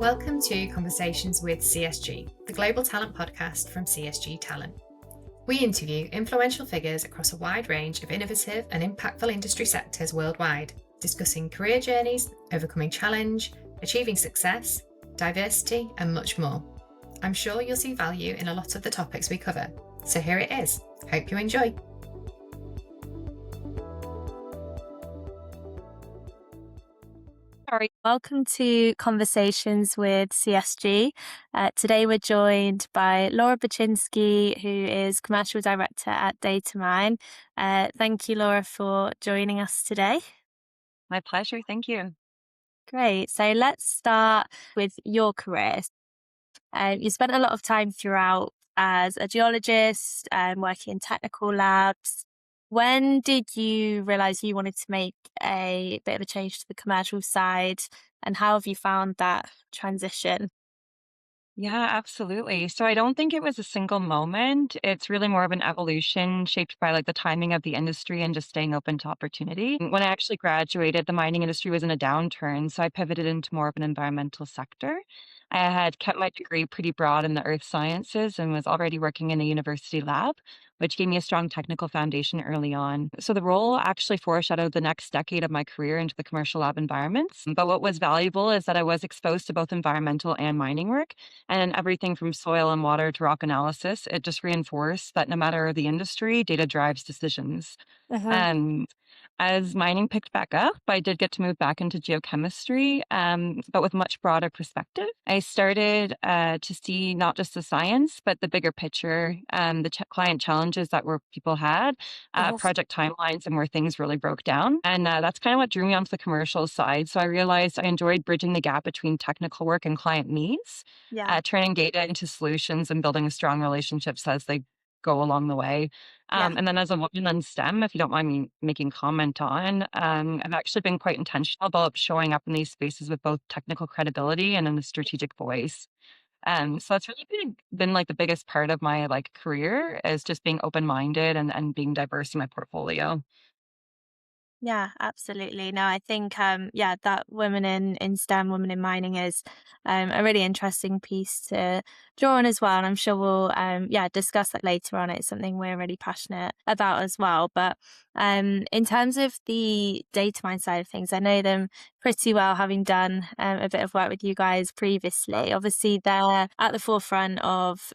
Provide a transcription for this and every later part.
Welcome to Conversations with CSG, the global talent podcast from CSG Talent. We interview influential figures across a wide range of innovative and impactful industry sectors worldwide, discussing career journeys, overcoming challenge, achieving success, diversity, and much more. I'm sure you'll see value in a lot of the topics we cover. So here it is. Hope you enjoy. All right, welcome to Conversations with CSG. Today we're joined by Laura Bachynsky, who is Commercial Director at Datamine. Thank you, Laura, for joining us today. My pleasure. Thank you. Great. So let's start with your career. You spent a lot of time throughout as a geologist, working in technical labs. When did you realize you wanted to make a bit of a change to the commercial side, and how have you found that transition? Yeah, absolutely. So I don't think it was a single moment. It's really more of an evolution shaped by the timing of the industry and just staying open to opportunity. When I actually graduated, the mining industry was in a downturn, so I pivoted into more of an environmental sector. I had kept my degree pretty broad in the earth sciences and was already working in a university lab, which gave me a strong technical foundation early on. So the role actually foreshadowed the next decade of my career into the commercial lab environments. But what was valuable is that I was exposed to both environmental and mining work, and everything from soil and water to rock analysis. It just reinforced that no matter the industry, data drives decisions. Uh-huh. Um, as mining picked back up, I did get to move back into geochemistry, but with much broader perspective. I started to see not just the science, but the bigger picture, the client challenges that were people had, Uh-huh. project timelines, and where things really broke down. And that's kind of what drew me onto the commercial side. So I realized I enjoyed bridging the gap between technical work and client needs, Yeah. turning data into solutions and building strong relationships as they go along the way. Yeah. And then as a woman in STEM, if you don't mind me making comment on, I've actually been quite intentional about showing up in these spaces with both technical credibility and in a strategic voice. So it's really been the biggest part of my career is just being open-minded and being diverse in my portfolio. Yeah, absolutely. No, I think that women in STEM, women in mining is a really interesting piece to draw on as well. And I'm sure we'll discuss that later on. It's something we're really passionate about as well. But in terms of the data mine side of things, I know them pretty well, having done a bit of work with you guys previously. Obviously, they're at the forefront of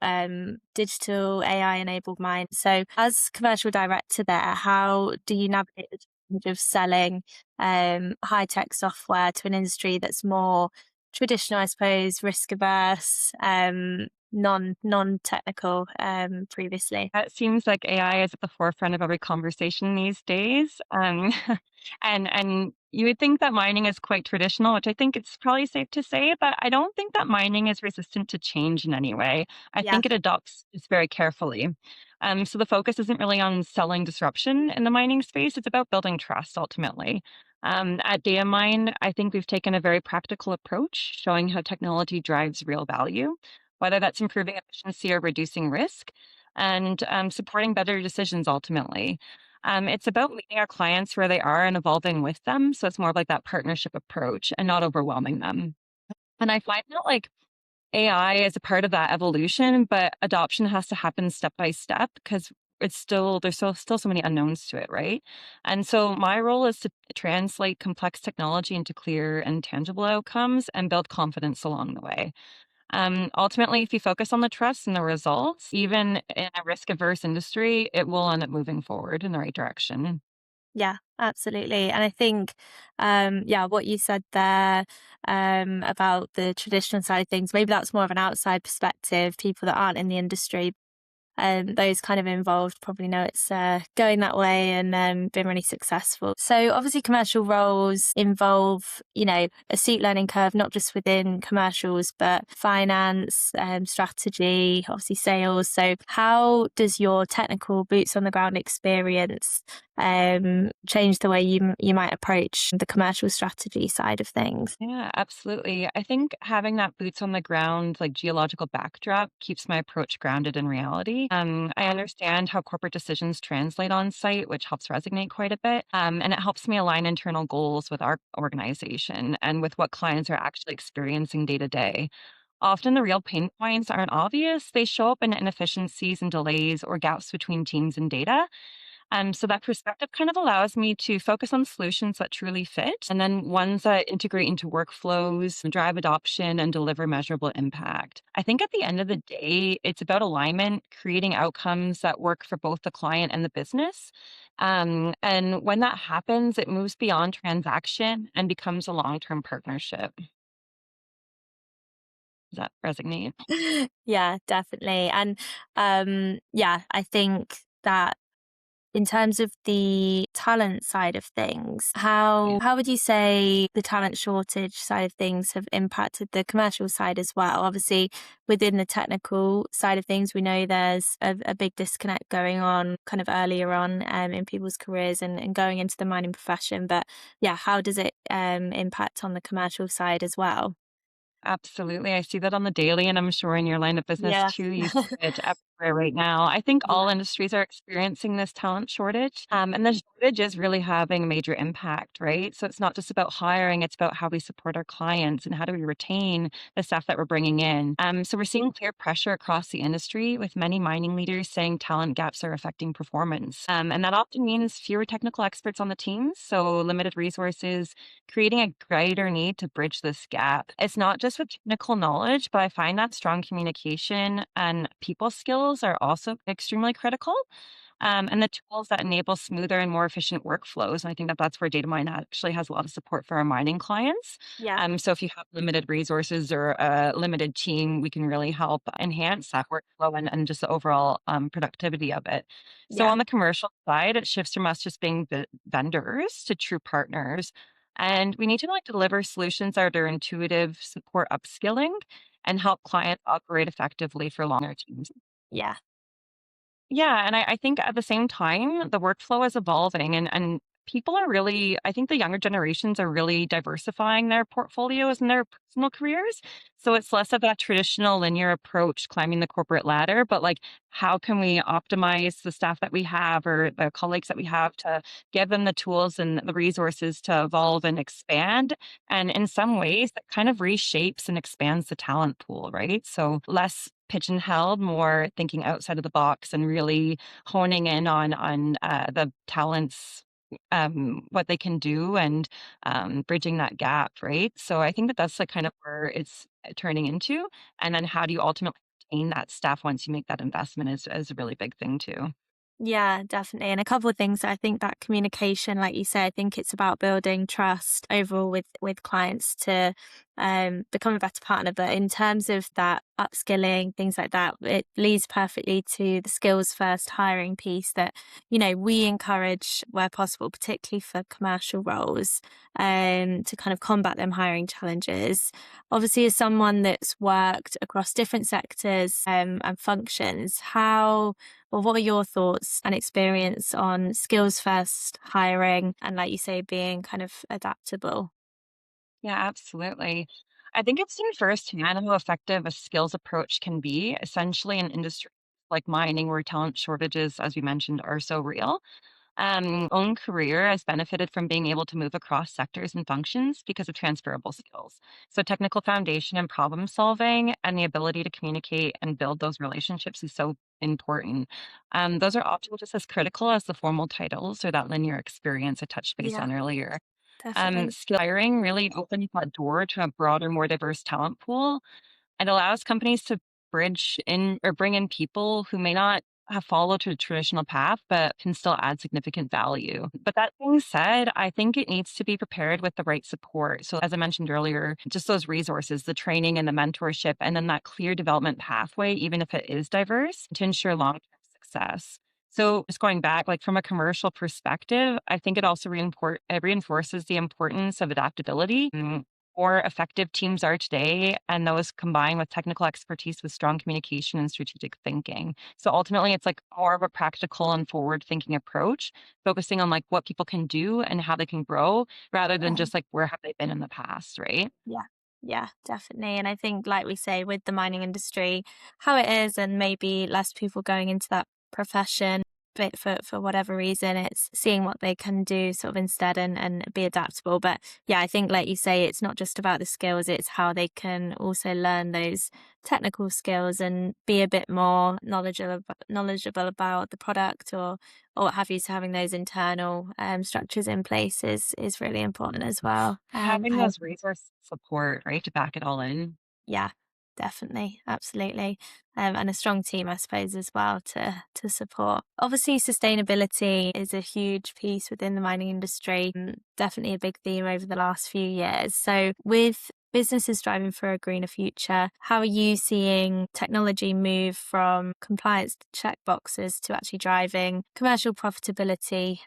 digital AI enabled mine. So as commercial director there, how do you navigate the of selling high tech software to an industry that's more traditional, I suppose, risk averse, non technical previously? It seems like AI is at the forefront of every conversation these days. And you would think that mining is quite traditional, which I think it's probably safe to say, but I don't think that mining is resistant to change in any way. I Yeah, think it adopts this very carefully. So the focus isn't really on selling disruption in the mining space. It's about building trust ultimately. At Datamine, I think we've taken a very practical approach, showing how technology drives real value, whether that's improving efficiency or reducing risk, and supporting better decisions ultimately. It's about meeting our clients where they are and evolving with them. So it's more of that partnership approach and not overwhelming them. And I find that AI is a part of that evolution, but adoption has to happen step by step because there's still so many unknowns to it, right? And so my role is to translate complex technology into clear and tangible outcomes and build confidence along the way. Ultimately, if you focus on the trust and the results, even in a risk averse industry, it will end up moving forward in the right direction. yeah, absolutely. And I think what you said there about the traditional side of things, maybe that's more of an outside perspective, people that aren't in the industry. Those kind of involved probably know it's going that way and been really successful. So obviously commercial roles involve, a steep learning curve, not just within commercials, but finance, strategy, obviously sales. So how does your technical boots on the ground experience change the way you might approach the commercial strategy side of things? Yeah, absolutely. I think having that boots on the ground, like geological backdrop, keeps my approach grounded in reality. I understand how corporate decisions translate on site, which helps resonate quite a bit. And it helps me align internal goals with our organization and with what clients are actually experiencing day to day. Often the real pain points aren't obvious. They show up in inefficiencies and delays or gaps between teams and data. So that perspective kind of allows me to focus on solutions that truly fit and then ones that integrate into workflows, drive adoption, and deliver measurable impact. I think at the end of the day, it's about alignment, creating outcomes that work for both the client and the business. And when that happens, it moves beyond transaction and becomes a long term partnership. Does that resonate? Yeah, definitely. And yeah, I think that in terms of the talent side of things, how would you say the talent shortage side of things have impacted the commercial side as well? Obviously, within the technical side of things, we know there's a big disconnect going on kind of earlier on in people's careers and going into the mining profession. But yeah, how does it impact on the commercial side as well? Absolutely. I see that on the daily, and I'm sure in your line of business Yeah. too, you see it everywhere right now. I think all Yeah. industries are experiencing this talent shortage, and the shortage is really having a major impact, right? So it's not just about hiring, it's about how we support our clients and how do we retain the staff that we're bringing in. So we're seeing clear pressure across the industry with many mining leaders saying talent gaps are affecting performance. And that often means fewer technical experts on the teams, so limited resources, creating a greater need to bridge this gap. It's not just with technical knowledge, but I find that strong communication and people skills are also extremely critical. And the tools that enable smoother and more efficient workflows. And I think that that's where Datamine actually has a lot of support for our mining clients. Yeah. So if you have limited resources or a limited team, we can really help enhance that workflow and just the overall productivity of it. So Yeah. on the commercial side, it shifts from us just being vendors to true partners. And we need to like deliver solutions that are intuitive, support upskilling, and help clients operate effectively for longer teams. Yeah. Yeah, and I think at the same time, the workflow is evolving and people are really I think the younger generations are really diversifying their portfolios and their personal careers. So it's less of that traditional linear approach climbing the corporate ladder, but like how can we optimize the staff that we have or the colleagues that we have to give them the tools and the resources to evolve and expand. And in some ways that kind of reshapes and expands the talent pool, right? So less pigeonholed, more thinking outside of the box and really honing in on the talents, what they can do and bridging that gap, right? So I think that that's like kind of where it's turning into, and then how do you ultimately retain that staff once you make that investment is a really big thing too. Yeah, definitely. And a couple of things. I think that communication, like you say, I think it's about building trust overall with clients to become a better partner. But in terms of that upskilling, things like that, it leads perfectly to the skills first hiring piece that, we encourage where possible, particularly for commercial roles, to kind of combat them hiring challenges. Obviously, as someone that's worked across different sectors and functions, what are your thoughts and experience on skills first hiring and, like you say, being kind of adaptable? Yeah, absolutely. I think I've seen firsthand how effective a skills approach can be, essentially in industries like mining, where talent shortages, as we mentioned, are so real. Own career has benefited from being able to move across sectors and functions because of transferable skills. So, technical foundation and problem solving and the ability to communicate and build those relationships is so important. Those are often just as critical as the formal titles or that linear experience I touched base Yeah, on earlier. definitely. Skill hiring really opens that door to a broader, more diverse talent pool and allows companies to bridge in or bring in people who may not have followed a traditional path, but can still add significant value. But that being said, I think it needs to be prepared with the right support. So, as I mentioned earlier, just those resources, the training and the mentorship, and then that clear development pathway, even if it is diverse, to ensure long term success. So, just going back, like from a commercial perspective, I think it also reinforces the importance of adaptability. more effective teams are today, and those combined with technical expertise with strong communication and strategic thinking. So ultimately, it's like more of a practical and forward-thinking approach, focusing on like what people can do and how they can grow rather than just like where have they been in the past, right? Yeah. Yeah, definitely. And I think, like we say, with the mining industry, how it is, and maybe less people going into that profession, but for whatever reason, it's seeing what they can do sort of instead, and be adaptable. But yeah, I think, like you say, it's not just about the skills, it's how they can also learn those technical skills and be a bit more knowledgeable about the product, or what have you. So having those internal structures in place is really important as well. Having those resource support, right, to back it all in. Yeah, definitely. Absolutely. And a strong team, I suppose, as well to support. Obviously, sustainability is a huge piece within the mining industry. Definitely a big theme over the last few years. So with businesses driving for a greener future, how are you seeing technology move from compliance check boxes to actually driving commercial profitability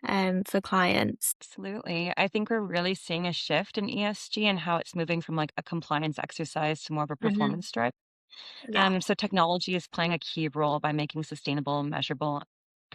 for clients? Absolutely. I think we're really seeing a shift in ESG and how it's moving from like a compliance exercise to more of a Hmm. performance drive. Yeah, So technology is playing a key role by making sustainable, measurable,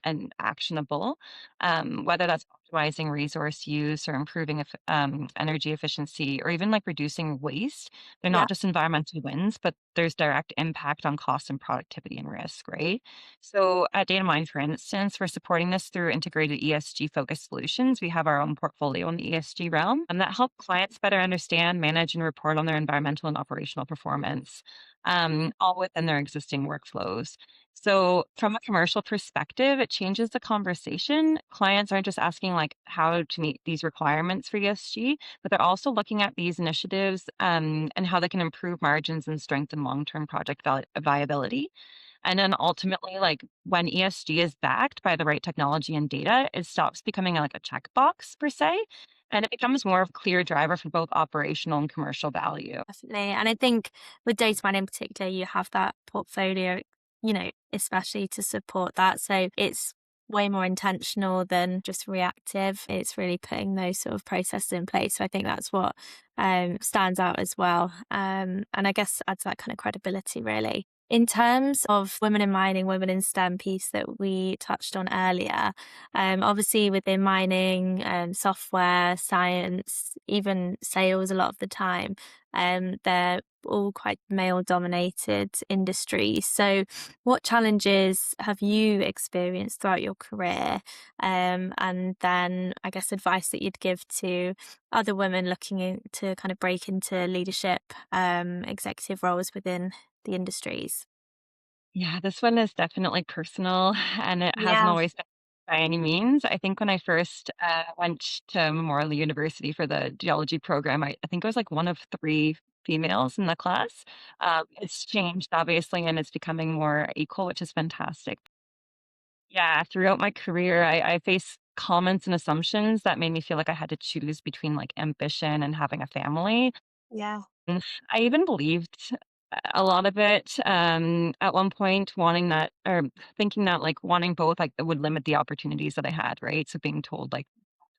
and actionable, whether that's optimizing resource use or improving energy efficiency or even like reducing waste. They're yeah, not just environmental wins, but there's direct impact on cost and productivity and risk, right? So at Datamine, for instance, we're supporting this through integrated ESG focused solutions. We have our own portfolio in the ESG realm and that help clients better understand, manage, and report on their environmental and operational performance, all within their existing workflows. So, from a commercial perspective, it changes the conversation. Clients aren't just asking like how to meet these requirements for ESG, but they're also looking at these initiatives and how they can improve margins and strengthen long-term project viability. And then ultimately, like when ESG is backed by the right technology and data, it stops becoming like a checkbox per se, and it becomes more of a clear driver for both operational and commercial value. definitely. And I think with Datamine in particular, you have that portfolio, especially to support that. So it's way more intentional than just reactive. It's really putting those sort of processes in place. So I think that's what stands out as well. And I guess adds that kind of credibility, really. In terms of women in mining, women in STEM piece that we touched on earlier, obviously within mining, software, science, even sales, a lot of the time, they're all quite male dominated industries. So what challenges have you experienced throughout your career? And then I guess advice that you'd give to other women looking to kind of break into leadership, executive roles within the industries. Yeah, this one is definitely personal and it hasn't Yeah. always been by any means. I think when I first went to Memorial University for the geology program, I think I was like one of three females in the class. It's changed, obviously, and it's becoming more equal, which is fantastic. Yeah, throughout my career, I faced comments and assumptions that made me feel like I had to choose between like ambition and having a family. Yeah. Mm, I even believed a lot of it, at one point wanting that or thinking that, like, wanting both, like, it would limit the opportunities that I had, right? So being told, like,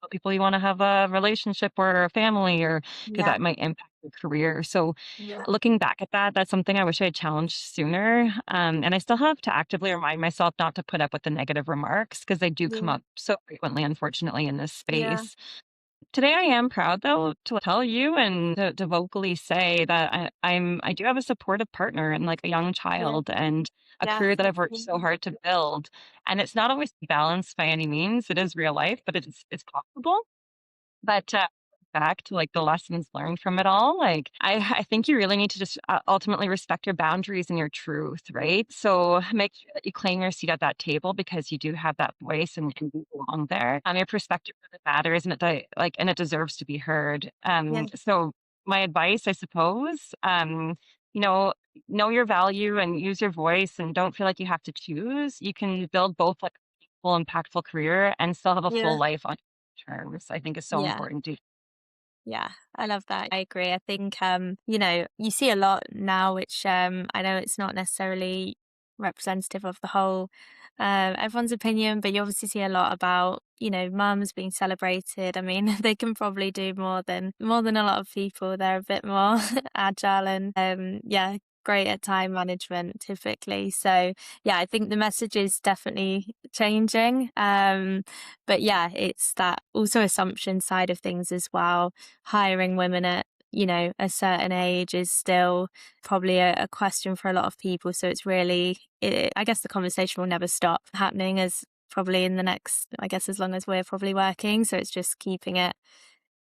"Tell people you wanna have a relationship or a family or because Yeah. that might impact your career." So Yeah. looking back at that, that's something I wish I had challenged sooner, and I still have to actively remind myself not to put up with the negative remarks because they do come Yeah. up so frequently, unfortunately, in this Yeah. space. Today, I am proud though to tell you and to vocally say that I do have a supportive partner and like a young Yeah. child and a Yeah. career that I've worked so Definitely. hard to build. And it's not always balanced by any means. It is real life, but it's possible. But, back to, like, the lessons learned from it all, like, I think you really need to just, ultimately respect your boundaries and your truth, right? So, make sure that you claim your seat at that table because you do have that voice and you belong there. Your perspective really matters, and and it deserves to be heard. Yeah. So my advice, I suppose, you know your value and use your voice and don't feel like you have to choose. You can build both, like, a full, impactful career and still have a full Yeah. life on terms, I think is so Yeah. important to Yeah, I love that. I agree. I think you see a lot now, which I know it's not necessarily representative of the whole everyone's opinion, but you obviously see a lot about, mums being celebrated. I mean, they can probably do more than a lot of people. They're a bit more agile and yeah, great at time management typically. So yeah, I think the message is definitely changing. But yeah, it's that also assumption side of things as well. Hiring women at a certain age is still probably a question for a lot of people. So it's really, I guess the conversation will never stop happening as probably in the next, I guess, as long as we're probably working. So it's just keeping it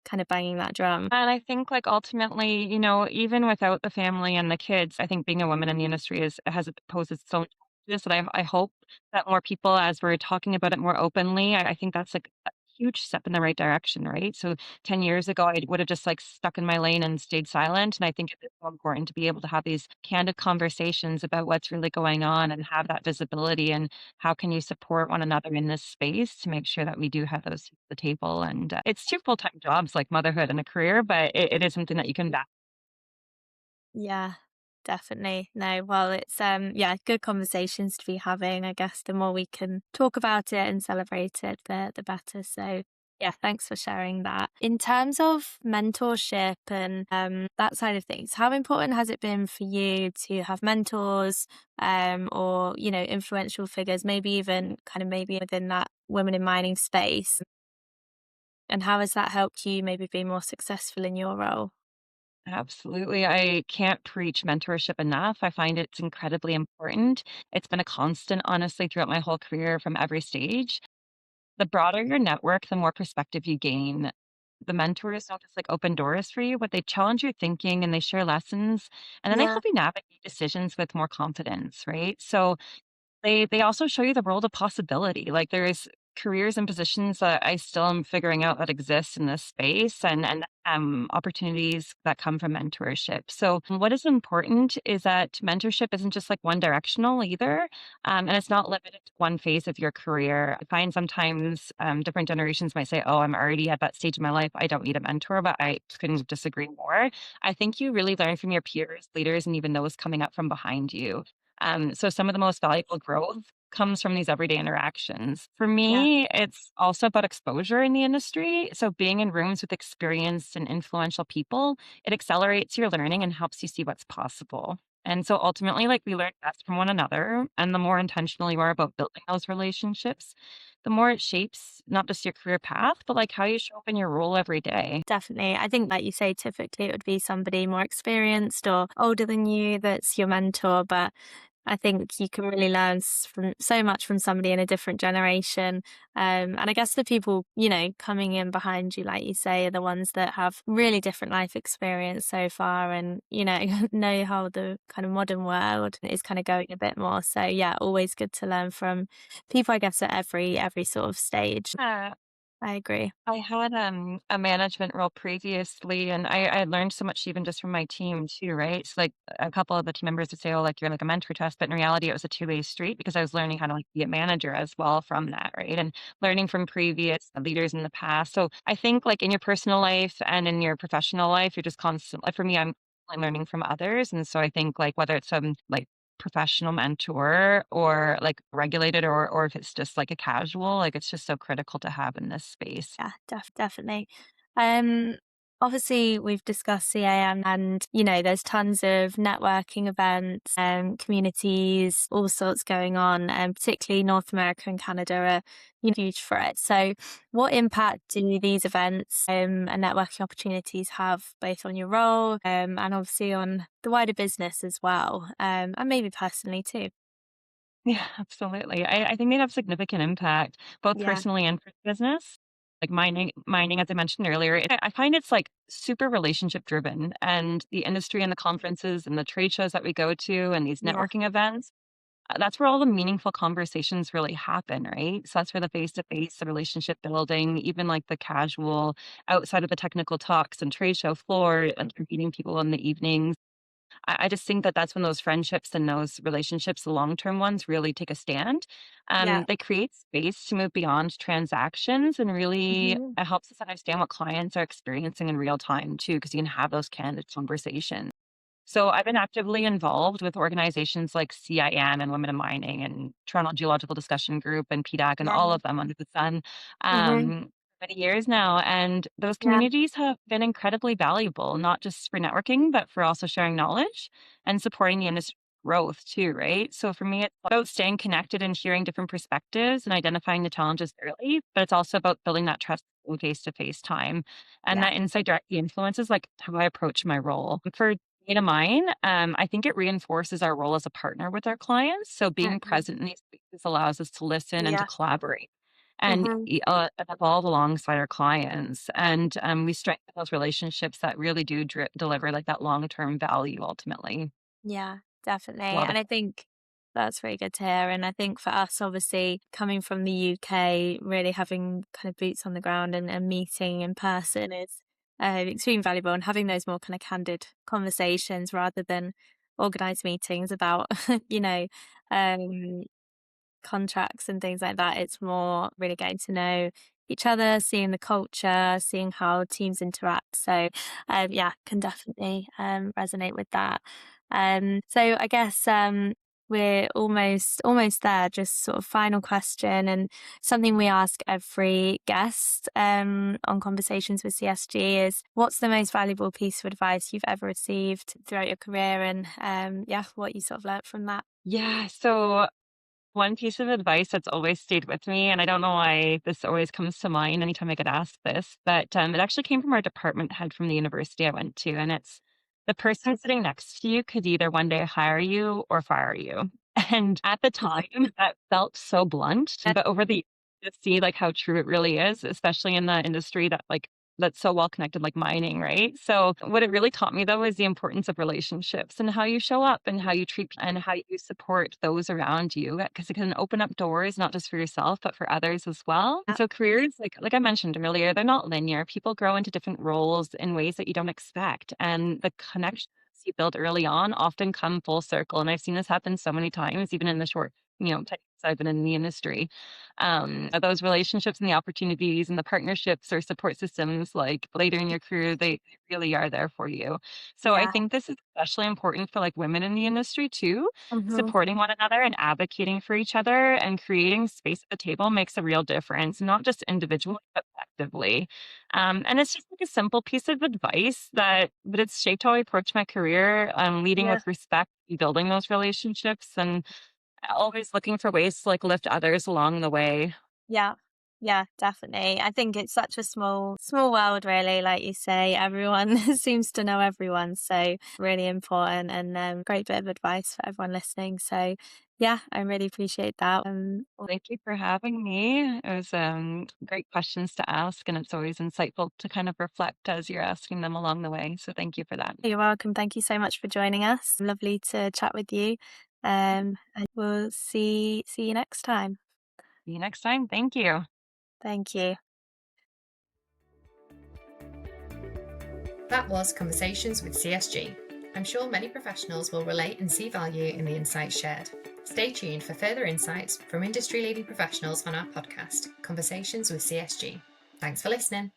kind of banging that drum. And I think, like, ultimately, even without the family and the kids, I think being a woman in the industry has poses its own challenges. And I hope that more people, as we're talking about it more openly, I think that's like a huge step in the right direction, right? So 10 years ago, I would have just like stuck in my lane and stayed silent. And I think it's so important to be able to have these candid conversations about what's really going on and have that visibility, and how can you support one another in this space to make sure that we do have those seats at the table. And it's two full-time jobs, like motherhood and a career, but it is something that you can back. Yeah, definitely. No, well, it's yeah, good conversations to be having. I guess the more we can talk about it and celebrate it, the better. So yeah, thanks for sharing that. In terms of mentorship and that side of things, how important has it been for you to have mentors or, influential figures, maybe even kind of maybe within that women in mining space? And how has that helped you maybe be more successful in your role? Absolutely. I can't preach mentorship enough. I find it's incredibly important. It's been a constant, honestly, throughout my whole career from every stage. The broader your network, the more perspective you gain. The mentors don't just like open doors for you, but they challenge your thinking and they share lessons, and then they Yeah, help you navigate decisions with more confidence, right? So they also show you the world of possibility. Like, there's careers and positions that I still am figuring out that exist in this space, and opportunities that come from mentorship. So what is important is that mentorship isn't just like one directional either, and it's not limited to one phase of your career. I find sometimes different generations might say, "Oh, I'm already at that stage of my life. I don't need a mentor," but I couldn't disagree more. I think you really learn from your peers, leaders, and even those coming up from behind you. So some of the most valuable growth comes from these everyday interactions. For yeah. me, it's also about exposure in the industry. So being in rooms with experienced and influential people, it accelerates your learning and helps you see what's possible. And so ultimately, like, we learn best from one another. And the more intentional you are about building those relationships, the more it shapes not just your career path, but like how you show up in your role every day. Definitely. I think, like you say, typically it would be somebody more experienced or older than you that's your mentor. But I think you can really learn from so much from somebody in a different generation. And I guess the people, coming in behind you, like you say, are the ones that have really different life experience so far and, know how the kind of modern world is kind of going a bit more. So yeah, always good to learn from people, I guess, at every sort of stage. I agree. I had a management role previously, and I learned so much even just from my team too, right? So like a couple of the team members would say, "Oh, like you're like a mentor test," but in reality, it was a two-way street because I was learning how to like be a manager as well from that, right? And learning from previous leaders in the past. So I think like in your personal life and in your professional life, you're just constant. Like for me, I'm constantly learning from others, and so I think like whether it's some like professional mentor or like regulated, or if it's just like a casual, like it's just so critical to have in this space. Yeah, definitely. Um, Obviously we've discussed CAM and, there's tons of networking events, communities, all sorts going on, and particularly North America and Canada are huge for it. So what impact do these events and networking opportunities have both on your role and obviously on the wider business as well, and maybe personally too? Yeah, absolutely. I think they have significant impact, both Yeah, personally and for business. Like mining, as I mentioned earlier, I find it's like super relationship driven, and the industry and the conferences and the trade shows that we go to and these yeah, networking events, that's where all the meaningful conversations really happen, right? So that's where the face to face, the relationship building, even like the casual outside of the technical talks and trade show floor and meeting people in the evenings. I just think that that's when those friendships and those relationships, the long-term ones, really take a stand. yeah. They create space to move beyond transactions, and really Mhm. it helps us understand what clients are experiencing in real time too, because you can have those candid conversations. So I've been actively involved with organizations like CIM and Women in Mining and Toronto Geological Discussion Group and PDAC and Yeah. all of them under the sun. Mhm. Many years now. And those Yeah. communities have been incredibly valuable, not just for networking, but for also sharing knowledge and supporting the industry growth too, right? So for me, it's about staying connected and hearing different perspectives and identifying the challenges early, but it's also about building that trust in face-to-face time. And Yeah. that insight directly influences like how I approach my role. For data mine, I think it reinforces our role as a partner with our clients. So being Mhm. present in these spaces allows us to listen and to Yeah. collaborate and Mhm. evolve alongside our clients. And we strengthen those relationships that really do deliver like that long-term value ultimately. Yeah, definitely. Love And it. I think that's really good to hear. And I think for us, obviously, coming from the UK, really having kind of boots on the ground and meeting in person is extremely valuable, and having those more kind of candid conversations rather than organized meetings about, you know, um, contracts and things like that. It's more really getting to know each other, seeing the culture, seeing how teams interact. So, yeah, can definitely resonate with that. So I guess we're almost there. Just sort of final question, and something we ask every guest on Conversations with CSG is, what's the most valuable piece of advice you've ever received throughout your career, and yeah, what you sort of learnt from that. Yeah. So one piece of advice that's always stayed with me, and I don't know why this always comes to mind anytime I get asked this, but it actually came from our department head from the university I went to. And it's the person sitting next to you could either one day hire you or fire you. And at the time, that felt so blunt, but over the to see like how true it really is, especially in the industry that like that's so well connected, like mining, right? So, what it really taught me though is the importance of relationships and how you show up and how you treat and how you support those around you, because it can open up doors not just for yourself but for others as well. And Yeah, so, careers like I mentioned earlier, they're not linear. People grow into different roles in ways that you don't expect, and the connections you build early on often come full circle. And I've seen this happen so many times, even in the short, 10 years I've been in the industry. Those relationships and the opportunities and the partnerships or support systems like later in your career, they really are there for you. So I yeah. think this is especially important for like women in the industry too. Mhm. Supporting one another and advocating for each other and creating space at the table makes a real difference, not just individually, but collectively. And it's just like a simple piece of advice but it's shaped how I approach my career, leading Yeah. with respect, and building those relationships, and always looking for ways to like lift others along the way. Yeah. Yeah, definitely. I think it's such a small world really, like you say. Everyone seems to know everyone. So really important, and great bit of advice for everyone listening. So yeah, I really appreciate that. Thank you for having me. It was great questions to ask, and it's always insightful to kind of reflect as you're asking them along the way. So thank you for that. You're welcome. Thank you so much for joining us. Lovely to chat with you. And we'll see you next time. See you next time. Thank you. Thank you. That was Conversations with CSG. I'm sure many professionals will relate and see value in the insights shared. Stay tuned for further insights from industry-leading professionals on our podcast, Conversations with CSG. Thanks for listening.